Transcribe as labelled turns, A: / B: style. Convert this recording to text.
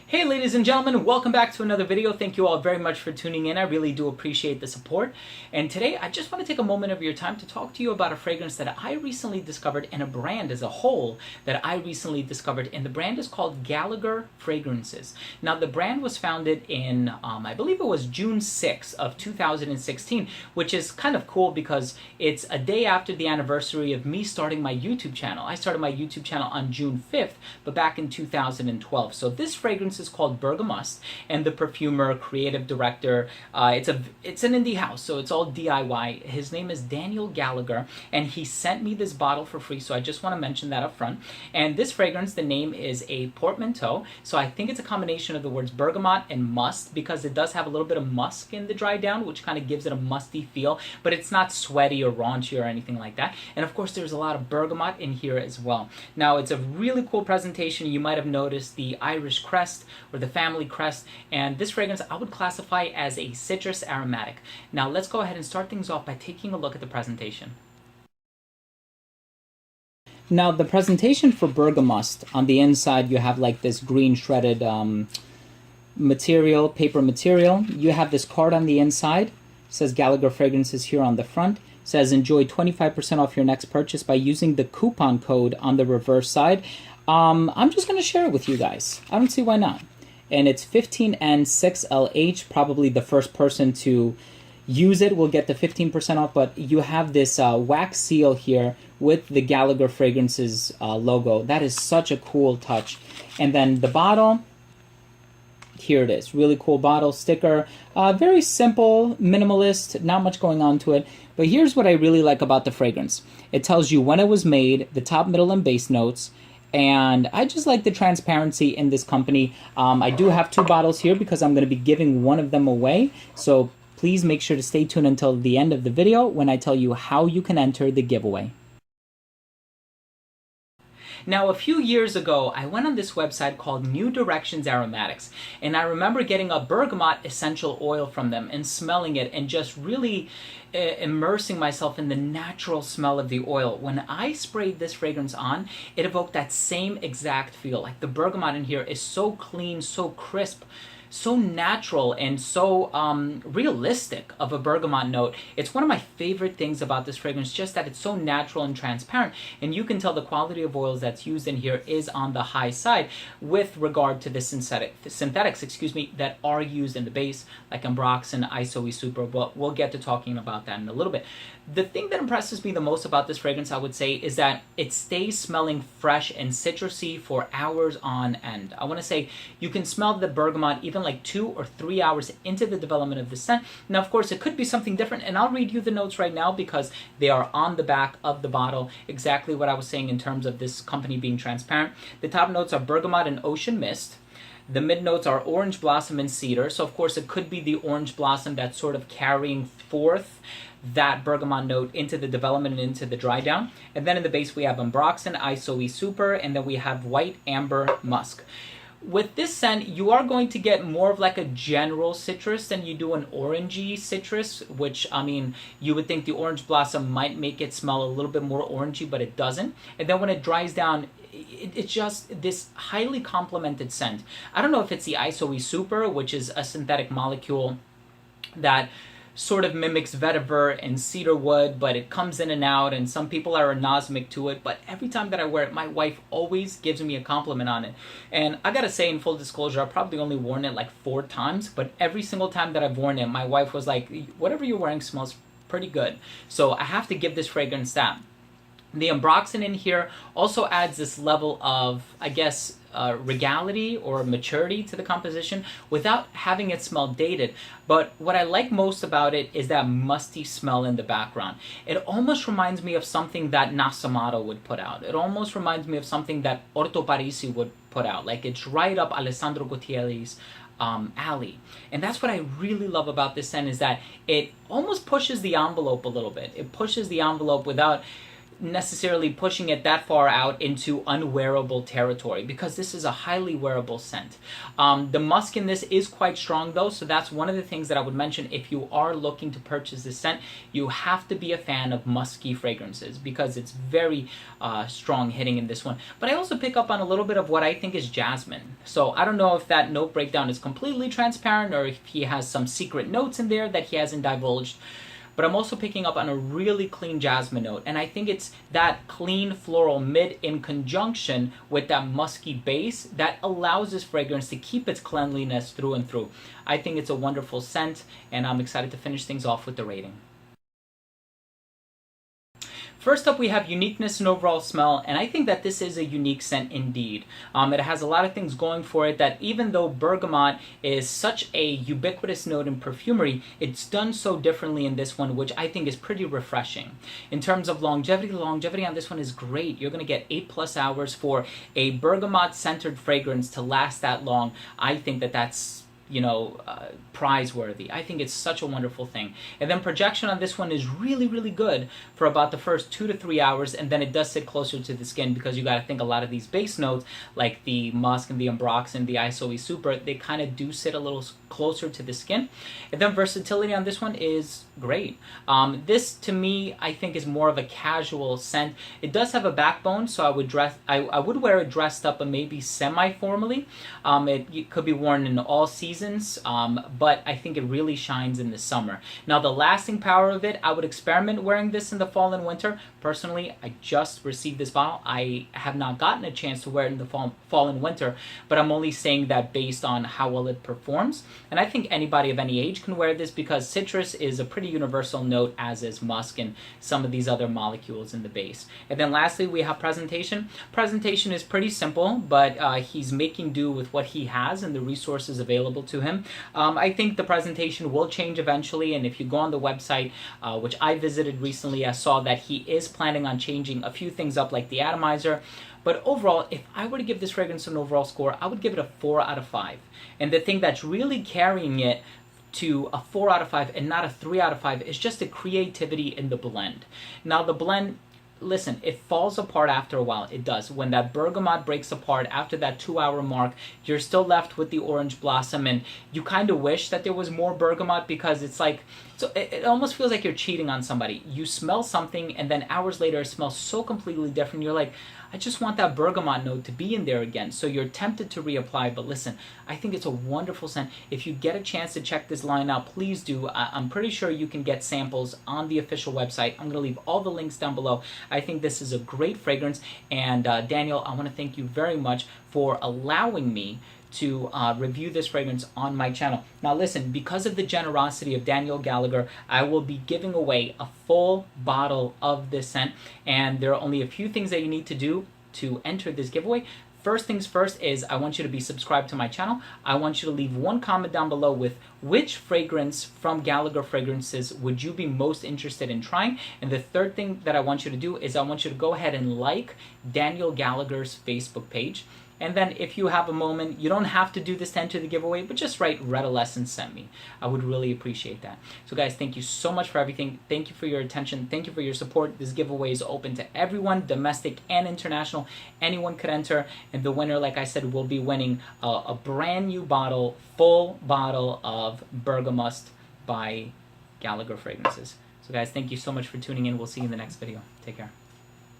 A: Hey ladies and gentlemen, welcome back to another video. Thank you all very much for tuning in. I really do appreciate the support. And today I just want to take a moment of your time to talk to you about a fragrance that I recently discovered and a brand as a whole that I recently discovered. And the brand is called Gallagher Fragrances. Now the brand was founded in, I believe it was June 6th of 2016, which is kind of cool because it's a day after the anniversary of me starting my YouTube channel. I started my YouTube channel on June 5th, but back in 2012. So this fragrance is called Bergamust, and the perfumer, creative director, it's an indie house, so it's all DIY. His name is Daniel Gallagher, and he sent me this bottle for free, so I just want to mention that up front. And this fragrance, the name is a portmanteau, so I think it's a combination of the words bergamot and must, because it does have a little bit of musk in the dry down, which kind of gives it a musty feel, but it's not sweaty or raunchy or anything like that. And of course there's a lot of bergamot in here as well. Now it's a really cool presentation. You might have noticed the Irish crest or the family crest, and this fragrance I would classify as a citrus aromatic. Now let's go ahead and start things off by taking a look at the presentation. Now the presentation for Bergamust, on the inside you have like this green shredded material, paper material. You have this card on the inside. It says Gallagher Fragrances here on the front. It says enjoy 25% off your next purchase by using the coupon code on the reverse side. I'm just going to share it with you guys. I don't see why not. And it's 15N6LH. Probably the first person to use it will get the 15% off, but you have this wax seal here with the Gallagher Fragrances logo. That is such a cool touch. And then the bottle, here it is. Really cool bottle sticker. Very simple, minimalist, not much going on to it. But here's what I really like about the fragrance. It tells you when it was made, the top, middle, and base notes. And I just like the transparency in this company. I do have two bottles here because I'm going to be giving one of them away. So please make sure to stay tuned until the end of the video when I tell you how you can enter the giveaway. Now, a few years ago, I went on this website called New Directions Aromatics, and I remember getting a bergamot essential oil from them and smelling it and just really immersing myself in the natural smell of the oil. When I sprayed this fragrance on, it evoked that same exact feel. Like the bergamot in here is so clean, so crisp, so natural, and so realistic of a bergamot note. It's one of my favorite things about this fragrance, just that it's so natural and transparent, and you can tell the quality of oils that's used in here is on the high side with regard to the synthetics, that are used in the base, like Ambroxan, Isoe Super, but we'll get to talking about that in a little bit. The thing that impresses me the most about this fragrance, I would say, is that it stays smelling fresh and citrusy for hours on end. I want to say you can smell the bergamot even like 2 or 3 hours into the development of the scent. Now, of course, it could be something different, and I'll read you the notes right now because they are on the back of the bottle, exactly what I was saying in terms of this company being transparent. The top notes are bergamot and ocean mist. The mid notes are orange blossom and cedar. So, of course, it could be the orange blossom that's sort of carrying forth that bergamot note into the development and into the dry down. And then in the base, we have Ambroxan, Isoe Super, and then we have white amber musk. With this scent, you are going to get more of like a general citrus than you do an orangey citrus, which, I mean, you would think the orange blossom might make it smell a little bit more orangey, but it doesn't. And then when it dries down, it's just this highly complemented scent. I don't know if it's the Isoe Super, which is a synthetic molecule that sort of mimics vetiver and cedar wood, but it comes in and out, and some people are anosmic to it, but every time that I wear it, my wife always gives me a compliment on it. And I gotta say, in full disclosure, I've probably only worn it like 4 times, but every single time that I've worn it, my wife was like, whatever you're wearing smells pretty good. So I have to give this fragrance that. The Ambroxan in here also adds this level of, I guess, regality or maturity to the composition without having it smell dated. But what I like most about it is that musty smell in the background. It almost reminds me of something that Nasamato would put out. It almost reminds me of something that Orto Parisi would put out. Like, it's right up Alessandro Gutierrez's alley. And that's what I really love about this scent, is that it almost pushes the envelope a little bit. It pushes the envelope without necessarily pushing it that far out into unwearable territory, because this is a highly wearable scent. The musk in this is quite strong though, so that's one of the things that I would mention. If you are looking to purchase this scent, you have to be a fan of musky fragrances, because it's very strong hitting in this one. But I also pick up on a little bit of what I think is jasmine. So I don't know if that note breakdown is completely transparent, or if he has some secret notes in there that he hasn't divulged. But I'm also picking up on a really clean jasmine note, and I think it's that clean floral mid in conjunction with that musky base that allows this fragrance to keep its cleanliness through and through. I think it's a wonderful scent, and I'm excited to finish things off with the rating. First up, we have uniqueness and overall smell, and I think that this is a unique scent indeed. It has a lot of things going for it, that even though bergamot is such a ubiquitous note in perfumery, it's done so differently in this one, which I think is pretty refreshing. In terms of longevity, the longevity on this one is great. You're going to get 8+ hours for a bergamot-centered fragrance to last that long. I think that that's prize-worthy. I think it's such a wonderful thing. And then projection on this one is really, really good for about the first 2 to 3 hours, and then it does sit closer to the skin, because you got to think a lot of these base notes, like the musk and the ambroxan, the isoe super, they kind of do sit a little closer to the skin. And then versatility on this one is great. This, to me, I think is more of a casual scent. It does have a backbone, so I would wear it dressed up, but maybe semi-formally. It could be worn in all seasons, but I think it really shines in the summer. Now, the lasting power of it, I would experiment wearing this in the fall and winter. Personally, I just received this bottle. I have not gotten a chance to wear it in the fall and winter, but I'm only saying that based on how well it performs. And I think anybody of any age can wear this, because citrus is a pretty universal note, as is musk and some of these other molecules in the base. And then lastly, we have presentation. Presentation is pretty simple, but he's making do with what he has and the resources available to him. I think the presentation will change eventually, and if you go on the website, which I visited recently, I saw that he is planning on changing a few things up, like the atomizer. But overall, if I were to give this fragrance an overall score, I would give it a 4 out of 5. And the thing that's really carrying it to a 4 out of 5 and not a 3 out of 5 is just the creativity in the blend. Now, the blend, listen, it falls apart after a while. It does. When that bergamot breaks apart after that 2-hour mark, you're still left with the orange blossom, and you kind of wish that there was more bergamot, because it's like, so it almost feels like you're cheating on somebody. You smell something, and then hours later it smells so completely different. You're like, I just want that bergamot note to be in there again. So you're tempted to reapply, but listen, I think it's a wonderful scent. If you get a chance to check this line out, please do. I'm pretty sure you can get samples on the official website. I'm going to leave all the links down below. I think this is a great fragrance, and Daniel, I want to thank you very much for allowing me to review this fragrance on my channel. Now listen, because of the generosity of Daniel Gallagher, I will be giving away a full bottle of this scent, and there are only a few things that you need to do to enter this giveaway. First things first is I want you to be subscribed to my channel. I want you to leave one comment down below with which fragrance from Gallagher Fragrances would you be most interested in trying. And the third thing that I want you to do is I want you to go ahead and like Daniel Gallagher's Facebook page. And then if you have a moment, you don't have to do this to enter the giveaway, but just write "Read a Lesson, sent me." I would really appreciate that. So guys, thank you so much for everything. Thank you for your attention. Thank you for your support. This giveaway is open to everyone, domestic and international. Anyone could enter, and the winner, like I said, will be winning a brand new bottle, full bottle of Bergamust by Gallagher Fragrances. So guys, thank you so much for tuning in. We'll see you in the next video. Take care.